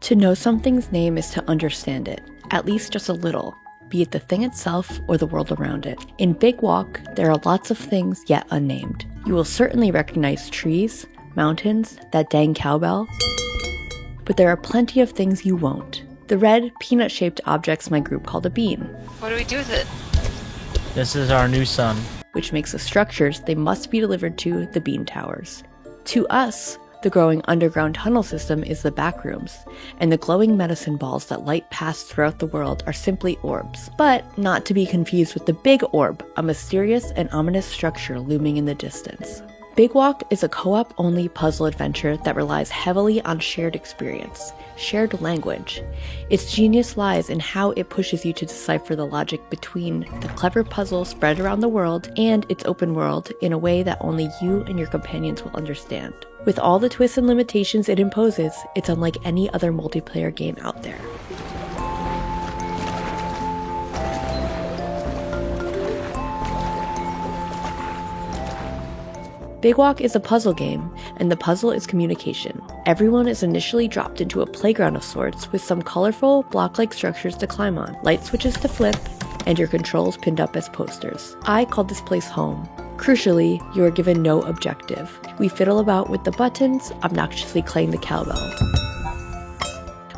To know something's name is to understand it, at least just a little, be it the thing itself or the world around it. In Big Walk, there are lots of things yet unnamed. You will certainly recognize trees, mountains, that dang cowbell, but there are plenty of things you won't. The red, peanut-shaped objects my group called a bean. What do we do with it? This is our new sun. Which makes the structures they must be delivered to the bean towers. To us, the growing underground tunnel system is the backrooms, and the glowing medicine balls that light past throughout the world are simply orbs. But not to be confused with the big orb, a mysterious and ominous structure looming in the distance. Big Walk is a co-op only puzzle adventure that relies heavily on shared experience, shared language. Its genius lies in how it pushes you to decipher the logic between the clever puzzles spread around the world and its open world in a way that only you and your companions will understand. With all the twists and limitations it imposes, it's unlike any other multiplayer game out there. Big Walk is a puzzle game, and the puzzle is communication. Everyone is initially dropped into a playground of sorts with some colorful, block-like structures to climb on, light switches to flip, and your controls pinned up as posters. I called this place home. Crucially, you are given no objective. We fiddle about with the buttons, obnoxiously playing the cowbell.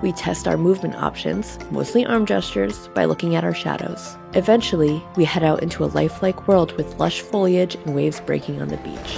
We test our movement options, mostly arm gestures, by looking at our shadows. Eventually, we head out into a lifelike world with lush foliage and waves breaking on the beach.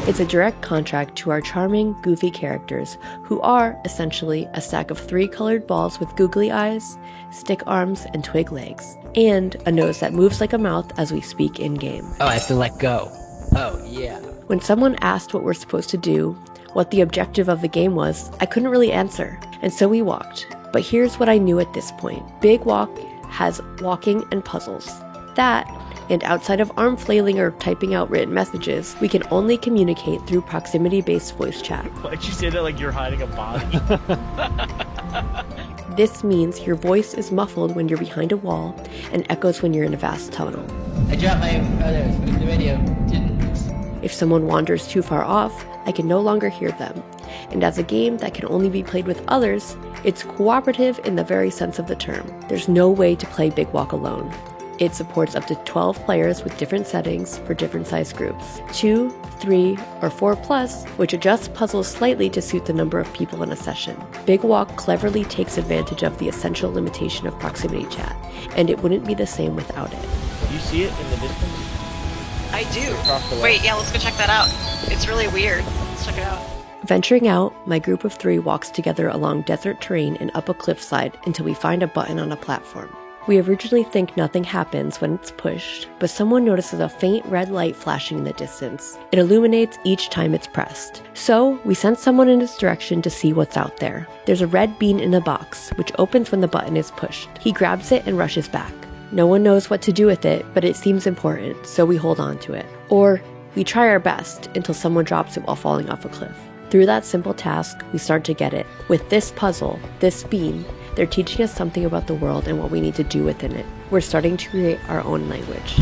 It's a direct contrast to our charming, goofy characters, who are, essentially, a stack of 3 colored balls with googly eyes, stick arms, and twig legs, and a nose that moves like a mouth as we speak in-game. Oh, I have to let go. Oh, yeah. When someone asked what we're supposed to do, what the objective of the game was, I couldn't really answer, and so we walked. But here's what I knew at this point. Big Walk has walking and puzzles. That, and outside of arm flailing or typing out written messages, we can only communicate through proximity-based voice chat. Why'd you say that like you're hiding a body? This means your voice is muffled when you're behind a wall and echoes when you're in a vast tunnel. I dropped my photos, but the radio didn't. If someone wanders too far off, I can no longer hear them. And as a game that can only be played with others, it's cooperative in the very sense of the term. There's no way to play Big Walk alone. It supports up to 12 players with different settings for different size groups. 2, 3, or 4 plus, which adjusts puzzles slightly to suit the number of people in a session. Big Walk cleverly takes advantage of the essential limitation of proximity chat, and it wouldn't be the same without it. You see it in the distance? I do. Wait, yeah, let's go check that out. It's really weird. Let's check it out. Venturing out, my group of 3 walks together along desert terrain and up a cliffside until we find a button on a platform. We originally think nothing happens when it's pushed, but someone notices a faint red light flashing in the distance. It illuminates each time it's pressed. So, we send someone in its direction to see what's out there. There's a red bean in a box, which opens when the button is pushed. He grabs it and rushes back. No one knows what to do with it, but it seems important, so we hold on to it. Or, we try our best until someone drops it while falling off a cliff. Through that simple task, we start to get it. With this puzzle, this bean, they're teaching us something about the world and what we need to do within it. We're starting to create our own language.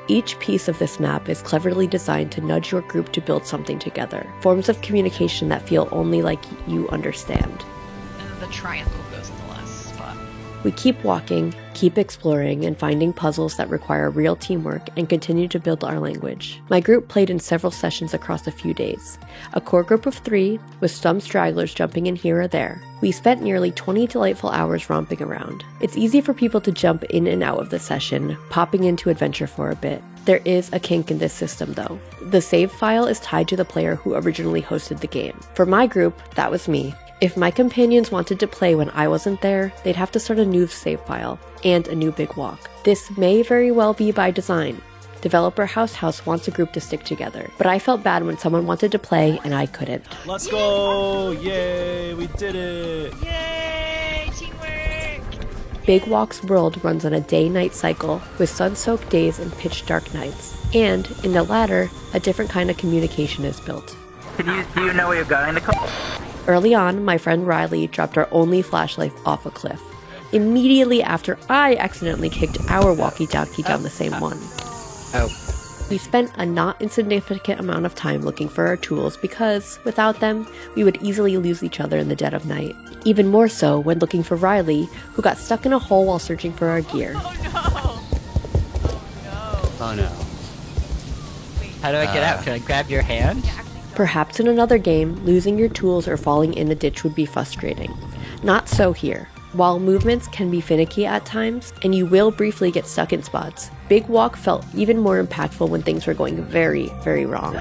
Each piece of this map is cleverly designed to nudge your group to build something together. Forms of communication that feel only like you understand. And the triangle goes in the last spot. We keep walking, keep exploring, and finding puzzles that require real teamwork and continue to build our language. My group played in several sessions across a few days. A core group of 3, with some stragglers jumping in here or there. We spent nearly 20 delightful hours romping around. It's easy for people to jump in and out of the session, popping into adventure for a bit. There is a kink in this system though. The save file is tied to the player who originally hosted the game. For my group, that was me. If my companions wanted to play when I wasn't there, they'd have to start a new save file, and a new Big Walk. This may very well be by design. Developer House wants a group to stick together, but I felt bad when someone wanted to play and I couldn't. Let's go! Yay, we did it! Yay! Teamwork! Big Walk's world runs on a day-night cycle, with sun-soaked days and pitch-dark nights. And, in the latter, a different kind of communication is built. Do you know where you're going, Nicole? Early on, my friend Riley dropped our only flashlight off a cliff. Immediately after I accidentally kicked our walkie-talkie down the same one. Oh. We spent a not insignificant amount of time looking for our tools because, without them, we would easily lose each other in the dead of night. Even more so when looking for Riley, who got stuck in a hole while searching for our gear. Oh no. How do I get out? Can I grab your hand? Perhaps in another game, losing your tools or falling in a ditch would be frustrating. Not so here. While movements can be finicky at times, and you will briefly get stuck in spots, Big Walk felt even more impactful when things were going very, very wrong.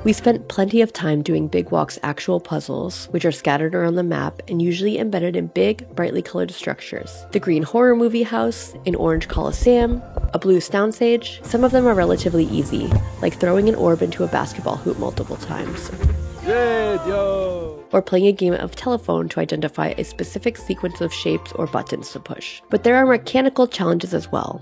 We spent plenty of time doing Big Walk's actual puzzles, which are scattered around the map and usually embedded in big, brightly colored structures. The green horror movie house, an orange coliseum, a blue soundstage. Some of them are relatively easy, like throwing an orb into a basketball hoop multiple times. Yeah, yo! Or playing a game of telephone to identify a specific sequence of shapes or buttons to push. But there are mechanical challenges as well,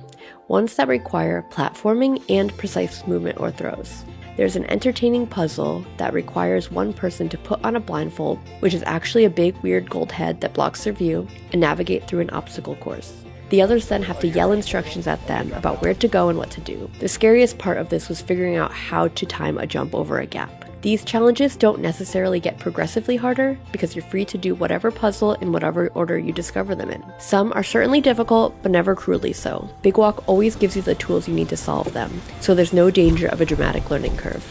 ones that require platforming and precise movement or throws. There's an entertaining puzzle that requires one person to put on a blindfold, which is actually a big weird gold head that blocks their view, and navigate through an obstacle course. The others then have to yell instructions at them about where to go and what to do. The scariest part of this was figuring out how to time a jump over a gap. These challenges don't necessarily get progressively harder because you're free to do whatever puzzle in whatever order you discover them in. Some are certainly difficult, but never cruelly so. Big Walk always gives you the tools you need to solve them, so there's no danger of a dramatic learning curve.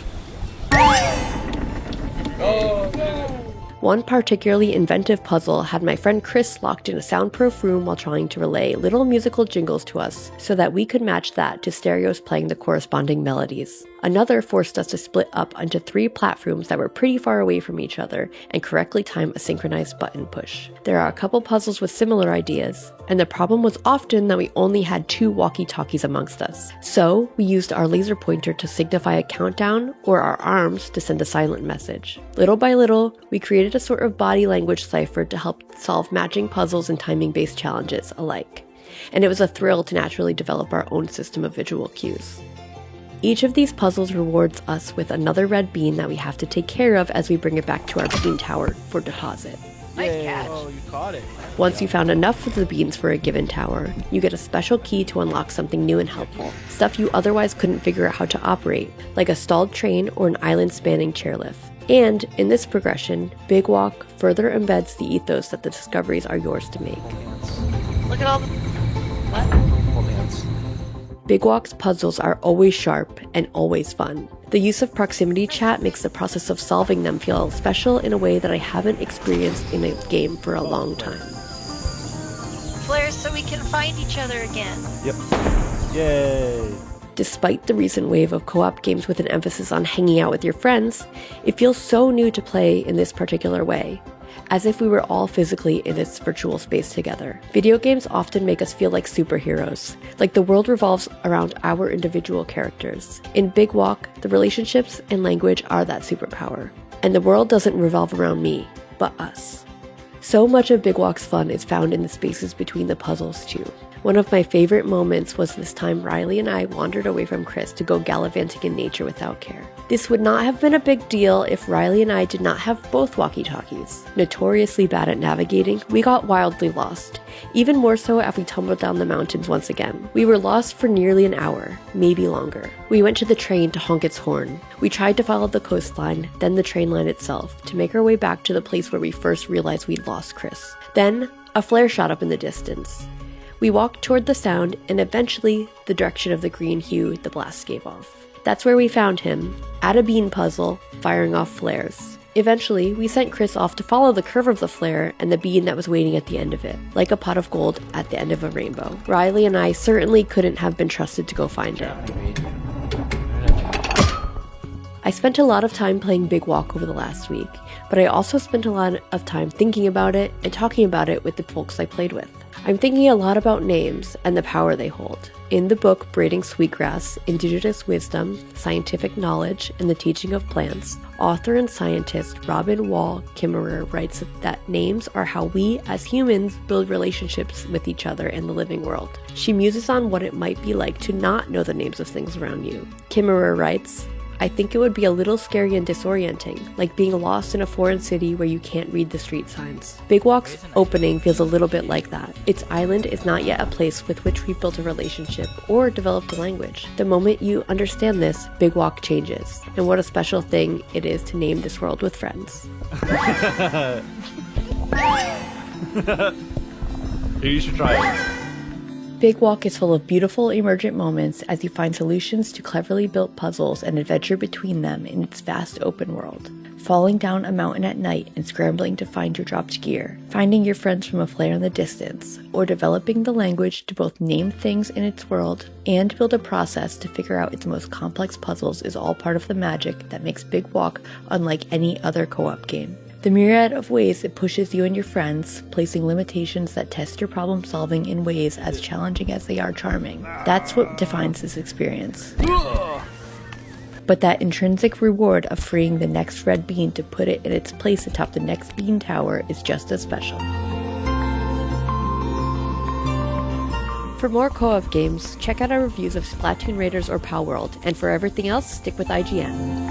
One particularly inventive puzzle had my friend Chris locked in a soundproof room while trying to relay little musical jingles to us so that we could match that to stereos playing the corresponding melodies. Another forced us to split up onto 3 platforms that were pretty far away from each other and correctly time a synchronized button push. There are a couple puzzles with similar ideas, and the problem was often that we only had 2 walkie-talkies amongst us. So we used our laser pointer to signify a countdown or our arms to send a silent message. Little by little, we created a sort of body language cipher to help solve matching puzzles and timing-based challenges alike. And it was a thrill to naturally develop our own system of visual cues. Each of these puzzles rewards us with another red bean that we have to take care of as we bring it back to our bean tower for deposit. Nice catch. Oh, you caught it. Once you found enough of the beans for a given tower, you get a special key to unlock something new and helpful. Stuff you otherwise couldn't figure out how to operate, like a stalled train or an island-spanning chairlift. And, in this progression, Big Walk further embeds the ethos that the discoveries are yours to make. Look at all the... What? Hold hands. Big Walk's puzzles are always sharp and always fun. The use of proximity chat makes the process of solving them feel special in a way that I haven't experienced in a game for a long time. Flares so we can find each other again. Yep. Yay. Despite the recent wave of co-op games with an emphasis on hanging out with your friends, it feels so new to play in this particular way, as if we were all physically in this virtual space together. Video games often make us feel like superheroes, like the world revolves around our individual characters. In Big Walk, the relationships and language are that superpower, and the world doesn't revolve around me, but us. So much of Big Walk's fun is found in the spaces between the puzzles too. One of my favorite moments was this time Riley and I wandered away from Chris to go gallivanting in nature without care. This would not have been a big deal if Riley and I did not have both walkie-talkies. Notoriously bad at navigating, we got wildly lost. Even more so after we tumbled down the mountains once again. We were lost for nearly an hour, maybe longer. We went to the train to honk its horn. We tried to follow the coastline, then the train line itself, to make our way back to the place where we first realized we'd lost Chris. Then, a flare shot up in the distance. We walked toward the sound and eventually the direction of the green hue the blast gave off. That's where we found him, at a bean puzzle, firing off flares. Eventually, we sent Chris off to follow the curve of the flare and the bean that was waiting at the end of it, like a pot of gold at the end of a rainbow. Riley and I certainly couldn't have been trusted to go find it. I spent a lot of time playing Big Walk over the last week, but I also spent a lot of time thinking about it and talking about it with the folks I played with. I'm thinking a lot about names and the power they hold. In the book Braiding Sweetgrass, Indigenous Wisdom, Scientific Knowledge, and the Teaching of Plants, author and scientist Robin Wall Kimmerer writes that names are how we, as humans, build relationships with each other and the living world. She muses on what it might be like to not know the names of things around you. Kimmerer writes, I think it would be a little scary and disorienting, like being lost in a foreign city where you can't read the street signs. Big Walk's opening feels a little bit like that. Its island is not yet a place with which we built a relationship or developed a language. The moment you understand this, Big Walk changes. And what a special thing it is to name this world with friends. You should try it. Big Walk is full of beautiful emergent moments as you find solutions to cleverly built puzzles and adventure between them in its vast open world. Falling down a mountain at night and scrambling to find your dropped gear, finding your friends from a flare in the distance, or developing the language to both name things in its world and build a process to figure out its most complex puzzles is all part of the magic that makes Big Walk unlike any other co-op game. The myriad of ways it pushes you and your friends, placing limitations that test your problem solving in ways as challenging as they are charming. That's what defines this experience. But that intrinsic reward of freeing the next red bean to put it in its place atop the next bean tower is just as special. For more co-op games, check out our reviews of Splatoon Raiders or Palworld, and for everything else, stick with IGN.